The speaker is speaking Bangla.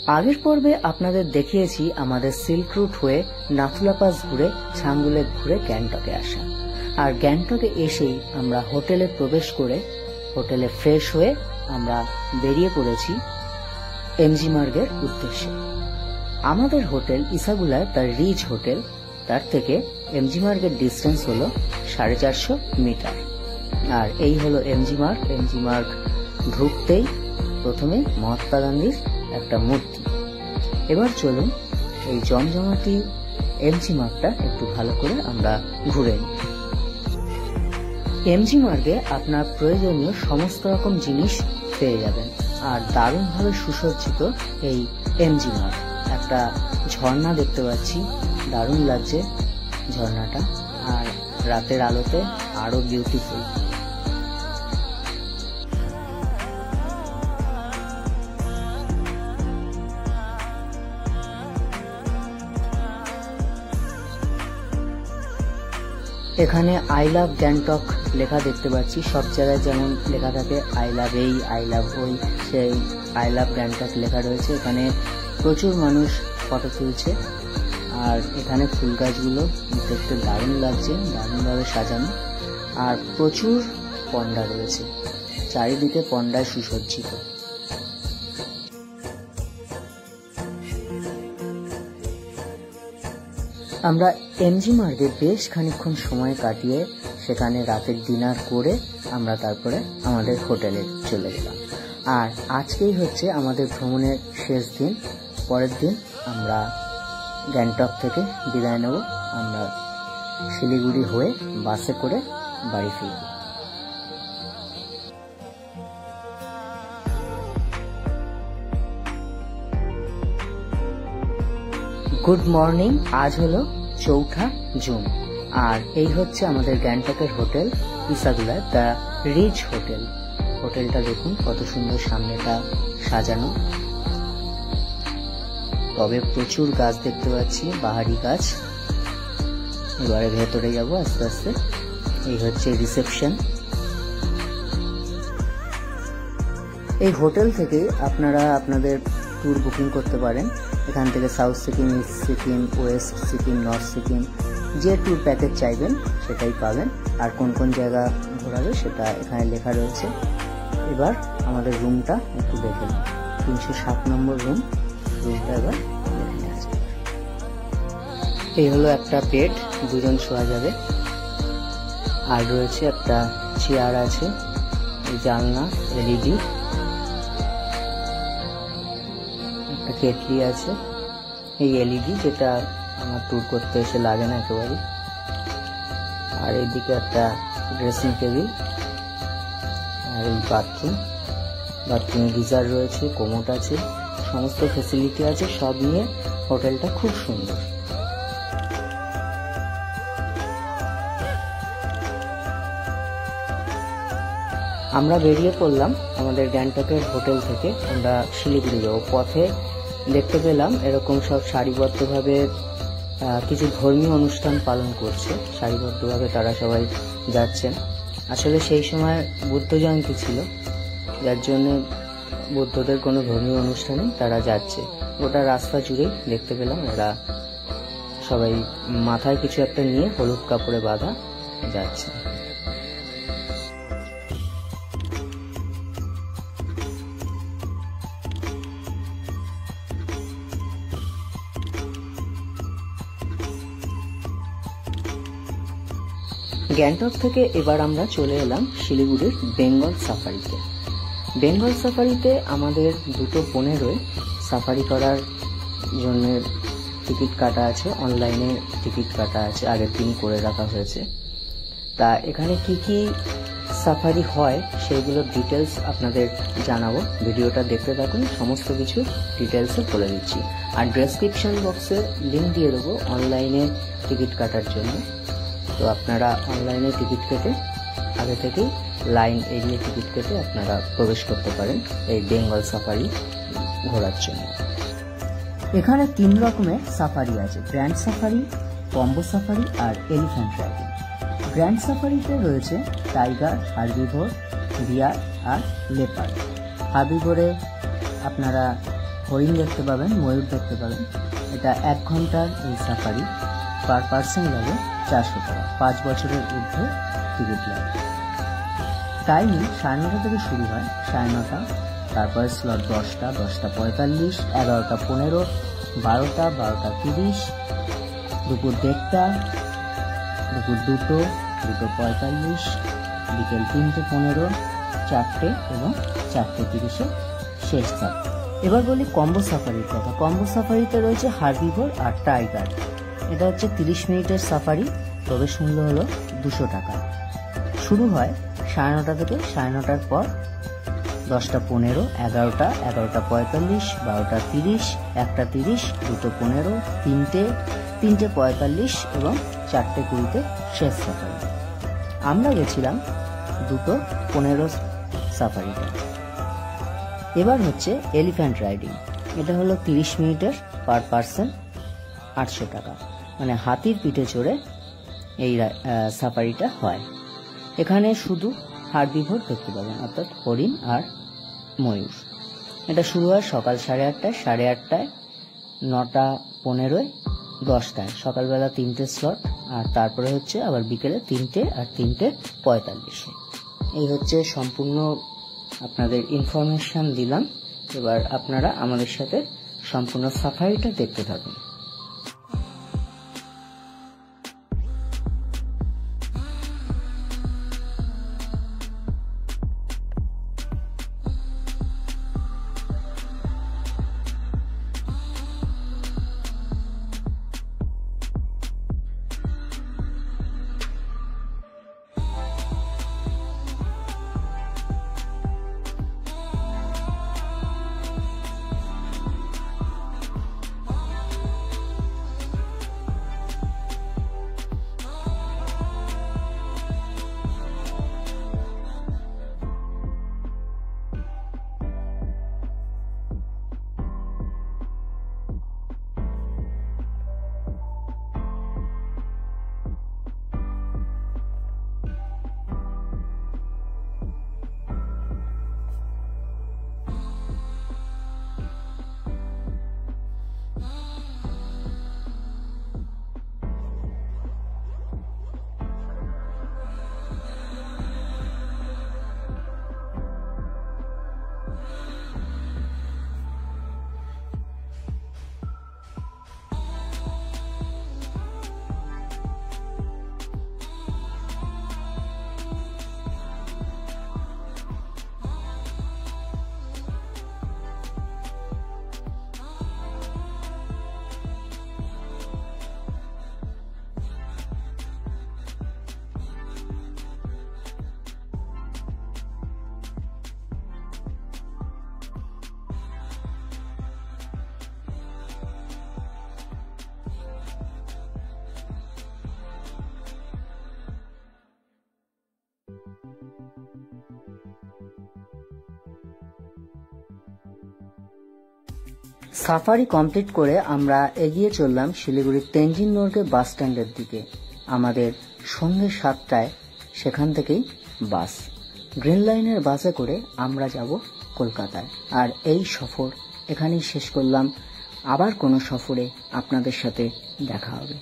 আগের পর্বে আপনাদের দেখিয়েছি আমাদের সিল্ক রুট হয়ে নাথুলা পাস ঘুরে ছাঙ্গুলেক ঘুরে গ্যাংটকে আসা। আর গ্যাংটকে এসেই আমরা হোটেলে প্রবেশ করে হোটেলে ফ্রেশ হয়ে আমরা বেরিয়ে পড়েছি এমজি মার্গের উদ্দেশ্যে। আমাদের হোটেল ইসাগুলায় তার রিচ হোটেল, তার থেকে এমজি মার্গের ডিস্টেন্স হলো 450 মিটার। আর এই হলো এমজি মার্গ। এমজি মার্গ ঢুকতেই প্রথমে মহাত্মা গান্ধীর একটা মূর্তি। এবার চলুন এই জমজমাটি এমজি মার্গটা একটু ভালো করে আমরা ঘুরে নিই। এমজি মার্গে আপনার প্রয়োজনীয় সমস্ত রকম জিনিস পেয়ে যাবেন। আর দারুণভাবে সুসজ্জিত এই এমজি মার্গ। একটা ঝর্ণা দেখতে পাচ্ছি, দারুণ লাগছে ঝর্ণাটা, আর রাতের আলোতে আরো বিউটিফুল। এখানে আই লাভ গ্যাংটক লেখা দেখতে পাচ্ছি। সব জায়গায় যেমন লেখা থাকে আই লাভ এই, আই লাভ ওই, সেই আই লাভ গ্যাংটক লেখা রয়েছে। এখানে প্রচুর মানুষ ফটো তুলছে। আর এখানে ফুল গাছগুলো দেখতে দারুণ লাগছে, দারুণভাবে সাজানো। আর প্রচুর পন্ডা রয়েছে, চারিদিকে পন্ডায় সুসজ্জিত। আমরা এমজি মার্গে বেশ খানিকক্ষণ সময় কাটিয়ে সেখানে রাতের ডিনার করে আমরা তারপরে আমাদের হোটেলে চলে গেলাম। আর আজকেই হচ্ছে আমাদের ভ্রমণের শেষ দিন। পরের দিন আমরা গ্যাংটক থেকে বিদায় নেব। আমরা শিলিগুড়ি হয়ে বাসে করে বাড়ি ফিরব। Good morning. আজ হলো 4 জুন। আর এই হচ্ছে আমাদের গ্যাংটকের হোটেল ইসাগুলায় দ্য রিচ হোটেল। হোটেলটা দেখুন কত সুন্দর, সামনেটা সাজানো। তবে প্রচুর গাছ দেখতে পাচ্ছি, বাহারি গাছ। এবারে ভেতরে যাব আস্তে আস্তে। এই হচ্ছে রিসেপশন। এই হোটেল থেকে আপনারা আপনাদের ট্যুর বুকিং করতে পারেন। এখান থেকে south Sikkim, east Sikkim, West Sikkim, north Sikkim, যে ট্যুর প্যাকেজ চাইবেন সেটাই পাবেন। আর কোন কোন জায়গা ঘোরাবে সেটা এখানে লেখা রয়েছে। এবার আমাদের রুমটা একটু দেখে নিন। 307 নম্বর রুমটা এবার দেখে নেওয়া যাবে। এই হলো একটা বেড, দুজন শোয়া যাবে। আর রয়েছে একটা চেয়ার আছে, জানলা, এলইডি, একটা কেটলি আছে। এই এলইডি যেটা আমার ট্যুর করতে এসে লাগে না একেবারে। আর এইদিকে একটা ড্রেসিং টেবিল। আর এই বাথরুমে গিজার রয়েছে, কোমোড আছে, সমস্ত ফেসিলিটি আছে। সব নিয়ে হোটেলটা খুব সুন্দর। আমরা বেরিয়ে পড়লাম আমাদের গ্যাংটকের হোটেল থেকে। আমরা শিলিগুড়ি যাবো। পথে দেখতে পেলাম এরকম সব সারিবদ্ধভাবে কিছু ধর্মীয় অনুষ্ঠান পালন করছে। সারিবদ্ধভাবে তারা সবাই যাচ্ছেন। আসলে সেই সময় বুদ্ধ জয়ন্তী ছিল, যার জন্য বুদ্ধদের কোনো ধর্মীয় অনুষ্ঠানে তারা যাচ্ছে। গোটা রাস্তা জুড়েই দেখতে পেলাম এরা সবাই মাথায় কিছু একটা নিয়ে হলুদ কাপড়ে বাঁধা যাচ্ছে। গ্যাংটক থেকে এবার আমরা চলে এলাম শিলিগুড়ির বেঙ্গল সাফারিতে। বেঙ্গল সাফারিতে আমাদের দুটো 15 সাফারি করার জন্য টিকিট কাটা আছে, অনলাইনে টিকিট কাটা আছে, আগের দিনই করে রাখা হয়েছে। তা এখানে কি কি সাফারি হয় সেইগুলোর ডিটেলস আপনাদের জানাবো। ভিডিওটা দেখতে থাকুন, সমস্ত কিছু ডিটেলসে বলে দিচ্ছি। আর ডেসক্রিপশন বক্সে লিঙ্ক দিয়ে দেবো অনলাইনে টিকিট কাটার জন্য। তো আপনারা অনলাইনে টিকিট কেটে আগে থেকেই লাইন এড়িয়ে টিকিট কেটে আপনারা প্রবেশ করতে পারেন এই বেঙ্গল সাফারি ঘোরার জন্য। এখানে 3 রকমের সাফারি আছে, গ্র্যান্ড সাফারি, কম্বো সাফারি আর এলিফ্যান্ট রাইডিং। গ্র্যান্ড সাফারিতে রয়েছে টাইগার, হার্বিভোর, বিয়ার আর লেপার্ড। হার্বিভোরে আপনারা হরিণ দেখতে পাবেন, ময়ূর দেখতে পাবেন। এটা 1 ঘন্টার এই সাফারি, পার পার্সন লাগে 400 টাকা, 5 বছরের ঊর্ধ্বে টিকিট লাগে। টাইমিং 9:30 থেকে শুরু হয়, 9:30, তারপরে স্লট 10টা, 10:45, 11:15, 12টা, 12:30, দুপুর 1:30, দুপুর 2টো, 2:45, বিকেল 3:15, 4টে এবং 4:30 শেষ থাক। এবার বলি কম্বো সাফারির কথা। কম্বো সাফারিতে রয়েছে হার্বিভোর আর টাইগার। এটা হচ্ছে 30 মিনিটের সাফারি, প্রবেশ মূল্য হলো 200 টাকা। শুরু হয় 9:30 থেকে, 9:30টার পর 10:15, 11টা, 11:45, 12:30, 1:30, 2:15, 3টে, 3:45 এবং 4:20 শেষ সাফারি। আমরা গেছিলাম 2:15 সাফারিটা। এবার হচ্ছে এলিফ্যান্ট রাইডিং। এটা হলো 30 মিনিটের, পার পার্সন 800 টাকা, মানে হাতির পিঠে চড়ে এই সাফারিটা হয়। এখানে শুধু হার্বিভোর দেখতে পাবেন, অর্থাৎ হরিণ আর ময়ূর। এটা শুরু হয় সকাল 8:30টায়, 8:30টায়, 9:15, 10টায়, সকালবেলা 3টে স্লট, আর তারপরে হচ্ছে আবার বিকেলে 3টে আর 3:45। এই হচ্ছে সম্পূর্ণ আপনাদের ইনফরমেশন দিলাম। এবার আপনারা আমাদের সাথে সম্পূর্ণ সাফারিটা দেখতে থাকুন। সাফারি কমপ্লিট করে আমরা এগিয়ে চললাম শিলিগুড়ির তেনজিং নরগে বাস স্ট্যান্ডের দিকে। আমাদের সন্ধ্যে 7টায় সেখান থেকেই বাস, গ্রিন লাইনের বাসে করে আমরা যাব কলকাতায়। আর এই সফর এখানেই শেষ করলাম। আবার কোনো সফরে আপনাদের সাথে দেখা হবে।